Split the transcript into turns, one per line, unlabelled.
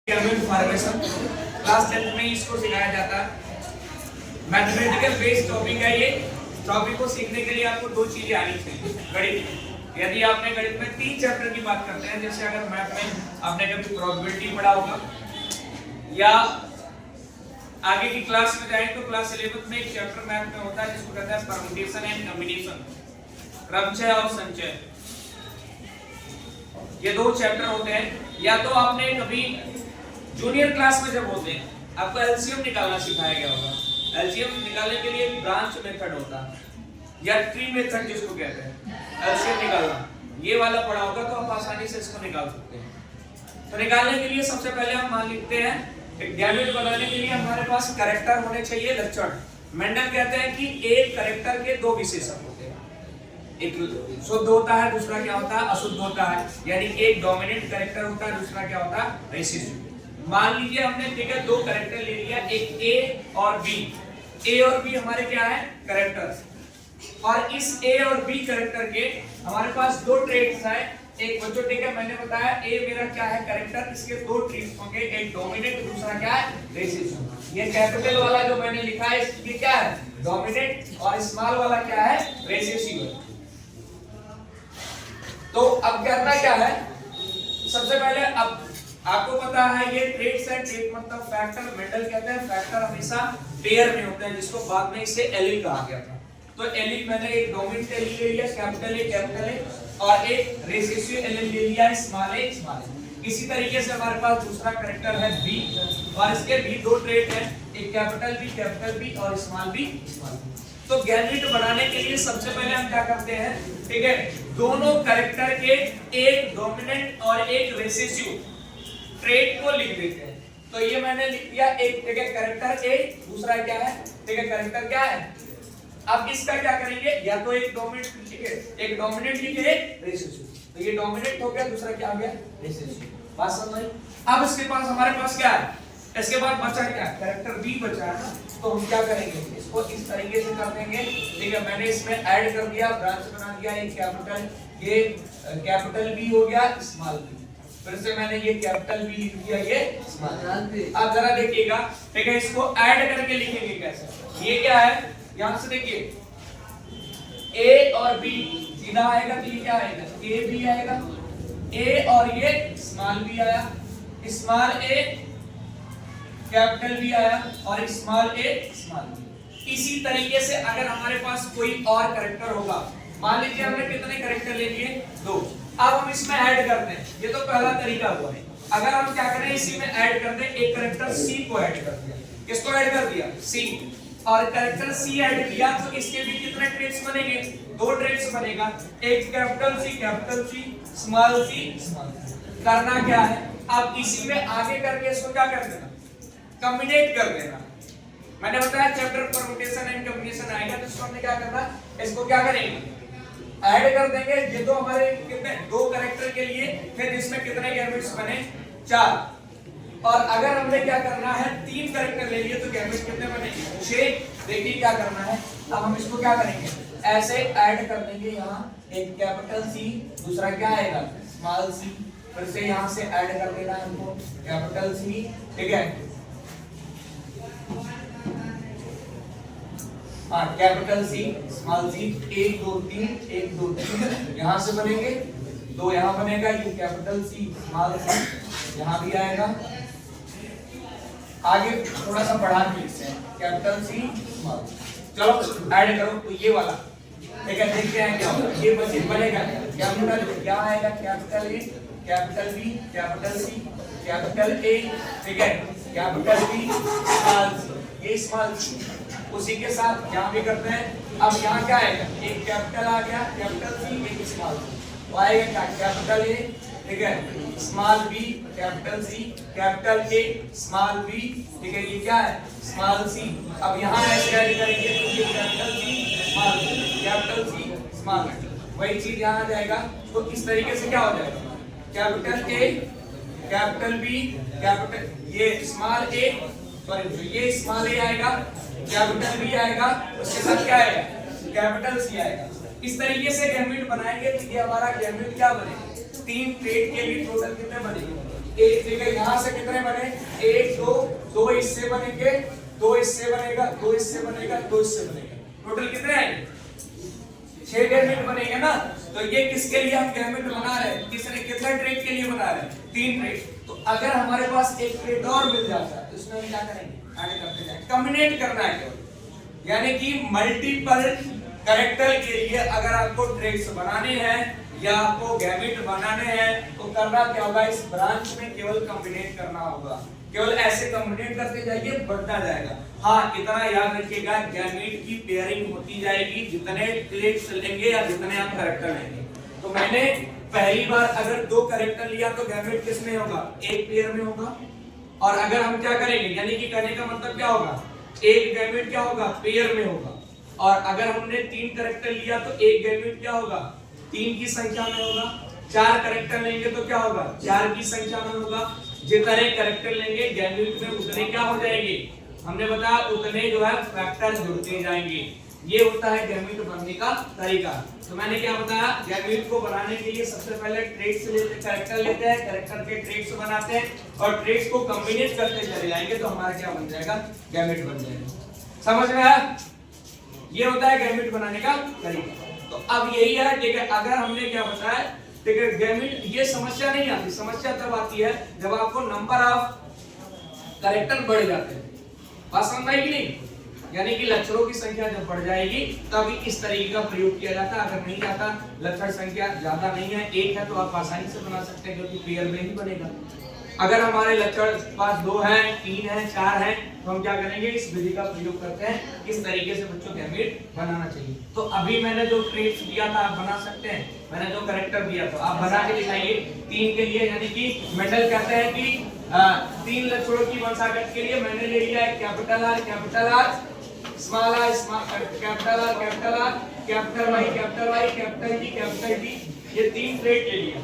Formation class 10th में इसको सिखाया जाता है। मैथमेटिकल बेस्ड टॉपिक है ये। टॉपिक को सीखने के लिए आपको दो चीजें आनी चाहिए। गणित, यदि आपने गणित में 3 चैप्टर की बात करते हैं, जैसे अगर मैथ में आपने कभी प्रोबेबिलिटी पढ़ा होगा या आगे की क्लास में जाए तो क्लास 11th में एक चैप्टर मैथ में होता है जिसको कहते हैं परम्यूटेशन एंड कॉम्बिनेशन, क्रमचय और संचय। ये दो चैप्टर होते हैं। या तो आपने कभी जूनियर क्लास में जब होते हैं आपको एलसीएम निकालना सिखाया गया होगा। एलसीएम निकालने के लिए एक ब्रांच मेथड होता है या ट्री मेथड जिसको कहते हैं, एलसीएम निकालना, ये वाला पढ़ा होगा तो आप आसानी से इसको निकाल सकते हैं। तो निकालने के लिए सबसे पहले हम मान लिखते हैं एक गैमेट बनाने के लिए हमारे पास कैरेक्टर होने चाहिए, लक्षण। मेंडल कहते हैं कि एक कैरेक्टर के दो विशेषण होते हैं, एक शुद्ध होता है, दूसरा क्या होता है, अशुद्ध होता है। यानी एक डोमिनेंट कैरेक्टर होता है, दूसरा क्या होता है, रिसेसिव। मान लीजिए हमने ठीक है दो कैरेक्टर ले लिया, एक ए और बी। ए और बी हमारे क्या है, कैरेक्टर्स। और इस ए और बी कैरेक्टर के हमारे पास दो ट्रेट्स हैं। एक बच्चों ठीक है मैंने बताया ए मेरा क्या है, कैरेक्टर, इसके दो ट्रेट्स होंगे, एक डोमिनेंट, दूसरा क्या है, रिसेसिव। ये कैपिटल वाला जो मैंने लिखा है इसके क्या है, डोमिनेंट, और स्मॉल वाला क्या है, रिसेसिव। तो अब करना क्या है, सबसे पहले अब आपको पता है ये ट्रेट्स है, ट्रेट मतलब फैक्टर। मेंडल कहते हैं फैक्टर हमेशा पेयर में होते हैं, जिसको बाद में इसे एलील कहा गया था। तो एलील मैंने एक डोमिनेंट एलील ले लिया, कैपिटल ए, और एक रिसेसिव एलील ले लिया, स्मॉल ए। इसी तरीके से हमारे पास दूसरा कैरेक्टर है बी, और इसके भी दो ट्रेट हैं, एक कैपिटल बी और स्मॉल बी। तो गैमेट बनाने के लिए सबसे पहले हम क्या करते हैं, ठीक है, दोनों कैरेक्टर के एक डोमिनेंट और एक रिसेसिव ट्रेट को लिख देते हैं। तो ये मैंने लिख दिया, एक ठीक है कैरेक्टर ए, दूसरा क्या है, ठीक है कैरेक्टर क्या है। अब इसका क्या करेंगे, या तो एक डोमिनेंट लिखे, एक डोमिनेंट लिखे, एक रिसेसिव। तो ये डोमिनेंट हो गया, दूसरा क्या हो गया, रिसेसिव। बात समझ में? अब इसके पास हमारे पास क्या है, इसके बाद बचा क्या, कैरेक्टर बी बचा है ना। तो हम क्या करेंगे, इसको इस तरीके से कर देंगे, ठीक है। मैंने इसमें ऐड कर दिया, ब्रांच बना दिया, एक कैपिटल, ये कैपिटल बी हो गया, स्मॉल बी। फिर से मैंने ये कैपिटल बी लिख दिया, ये स्मॉल बी। अब जरा देखिएगा, ठीक है, इसको ऐड करके लिखेंगे कैसे। ये क्या है, यहां से देखिए ए और बी सीधा आएगा, तो ये क्या आएगा, ए बी आएगा, ए और ये स्मॉल बी आया, स्मॉल ए कैपिटल बी आया, और स्मॉल ए स्मॉल बी। इसी तरीके से अगर हमारे पास कोई और कैरेक्टर होगा, मान लीजिए हमने कितने कैरेक्टर ले लिए, 2। अब हम इसमें ऐड करते हैं, ये तो पहला तरीका हुआ है। अगर हम क्या करें, इसी में ऐड करते हैं, एक कैरेक्टर सी को ऐड कर दिया, किसको ऐड कर दिया, सी, और कैरेक्टर सी ऐड किया, तो इसके भी कितने ट्रेट्स बनेंगे, 2 ट्रेट्स बनेगा, एक कैपिटल सी, स्मॉल सी। करना क्या है, अब इसी में आगे करके इसको क्या कर देना, कॉम्बिनेट कर देना। मैंने बताया चैप्टर परम्यूटेशन एंड कॉम्बिनेशन आएगा, तो इसको हमने क्या करना, इसको क्या करेंगे, ऐड कर देंगे। ये तो हमारे कितने, 2 कैरेक्टर के लिए, फिर इसमें कितने गैमेट्स बने, 4। और अगर हमने क्या करना है, 3 कैरेक्टर ले लिए, तो गैमेट्स कितने बने, 6। देखिए क्या करना है, अब हम इसको क्या करेंगे, ऐसे ऐड कर देंगे। यहाँ एक कैपिटल सी, दूसरा क्या आएगा, स्मॉल सी। फिर से यहाँ से ऐड कर देना है हमको, कैपिटल सी, ठीक है, कैपिटल सी, स्मॉल सी, 1 2 3 यहाँ से बनेंगे, 2 यहाँ बनेगा, ये कैपिटल सी, स्मॉल सी यहाँ भी आएगा। आगे थोड़ा सा बढ़ा के लिखते हैं, कैपिटल सी, स्मॉल। चलो ऐड करो, तो ये वाला ठीक है, देखते हैं क्या होगा, ये बनेगा कैपिटल क्या आएगा, capital A, capital B, capital C, capital A, ठीक है, कैपिटल बी, स्मॉल सी, ये स्मॉल सी। उसी के साथ यहाँ भी करते हैं। अब यहाँ क्या आएगा, एक कैपिटल आ गया, कैपिटल सी, एक स्मॉल सी, तो आएगा क्या, कैपिटल ए, ठीक है, small B, capital C, capital A, small B, ठीक है, ये क्या है, स्मॉल सी। अब यहाँ ऐसे ऐड करेंगे, तो ये capital C, small C, capital C, small C, वही चीज यहाँ आ जाएगा। तो इस तरीके से क्या हो जाएगा, capital A, capital B, capital ये स्मॉल ए, सॉरी ये स्मॉल ए आएगा, कैपिटल बी आएगा, उसके साथ क्या आएगा, कैपिटल सी आएगा। इस तरीके से गैमेट बनाएंगे, तो ये हमारा गैमेट क्या बनेगा, 3 ट्रेट के लिए टोटल कितने बनेंगे, एक ठीक है, यहां से कितने बने, एक दो, दो इससे बनेंगे, दो इससे बनेगा, दो इससे बनेगा, दो इससे बनेगा, टोटल कितने आएंगे, 6 गैमेट बनेंगे ना। तो ये किसके लिए हम गैमेट बना रहे हैं, किसने कितने ट्रेड के लिए बना रहे हैं, 3 ट्रेड। तो अगर हमारे पास एक ट्रेड और मिल जाता है तो इसमें हम क्या करेंगे, आगे करते जाएंगे, कॉम्बिनेट करना है केवल, यानी कि मल्टीपल कैरेक्टर के लिए अगर आपको ट्रेड्स बनाने हैं या आपको गैमेट बनाने हैं तो करना क्या होगा, इस ब्रांच में केवल कॉम्बिनेट करना होगा, केवल ऐसे कॉम्बिनेट करते जाइए, बढ़ता जाएगा। हाँ, इतना याद रखिएगा, गैमेट की पेयरिंग होती जाएगी जितने ट्रेड्स लेंगे या जितने आप कैरेक्टर लेंगे। तो मैंने पहली बार अगर 2 कैरेक्टर लिया तो गैमेट किस में होगा, एक पेयर में होगा। और अगर हम क्या करेंगे, यानी कि करने का मतलब क्या होगा, एक गैमेट क्या होगा, पेयर में होगा। और अगर हमने 3 कैरेक्टर लिया तो एक गैमेट क्या होगा, 3 की संख्या में होगा। 4 कैरेक्टर लेंगे तो क्या होगा, 4 की संख्या में होगा। जितने कैरेक्टर लेंगे गैमेट में उतने क्या हो जाएंगे, हमने बताया उतने जो है फैक्टर जुड़ते जाएंगे। ये होता है गैमेट बनने का तरीका। तो मैंने क्या बताया, गैमेट को बनाने के लिए सबसे पहले ट्रेड्स लेते, कैरेक्टर लेते हैं, कैरेक्टर के ट्रेड्स बनाते हैं और ट्रेड्स को कॉम्बिनेट करते चले जाएंगे तो हमारा क्या बन जाएगा, गैमेट बन जाएगा। समझ में आया, ये होता है गैमेट बनाने का तरीका। तो अब यही है, ठीक है, अगर हमने क्या बताया, ठीक है, गैमेट, ये समस्या नहीं आती, समस्या तब आती है जब आपको नंबर ऑफ कैरेक्टर बढ़ जाते हैं। बात समझ में आई कि नहीं, यानी कि लक्षणों की संख्या जब बढ़ जाएगी तभी इस तरीके का प्रयोग किया जाता है। अगर नहीं आता, लक्षण संख्या ज्यादा नहीं है, एक है, तो आप आसानी से बना सकते हैं क्योंकि पेयर में ही बनेगा। अगर हमारे लक्षण पास 2 हैं, 3 हैं, 4 हैं, तो हम क्या करेंगे, इस विधि का प्रयोग करते हैं। इस तरीके से बच्चों गैमेट बनाना चाहिए। तो अभी मैंने जो ट्रेड्स दिया था आप बना सकते हैं, मैंने जो कैरेक्टर दिया था आप बना के दिखाइए 3 के लिए, यानी कि मेंडल कहते हैं कि 3 लक्षणों की वंशागत के लिए मैंने ले लिया है capital R, small R, capital R, capital Y, capital D, ये 3 ट्रेड ले लिया।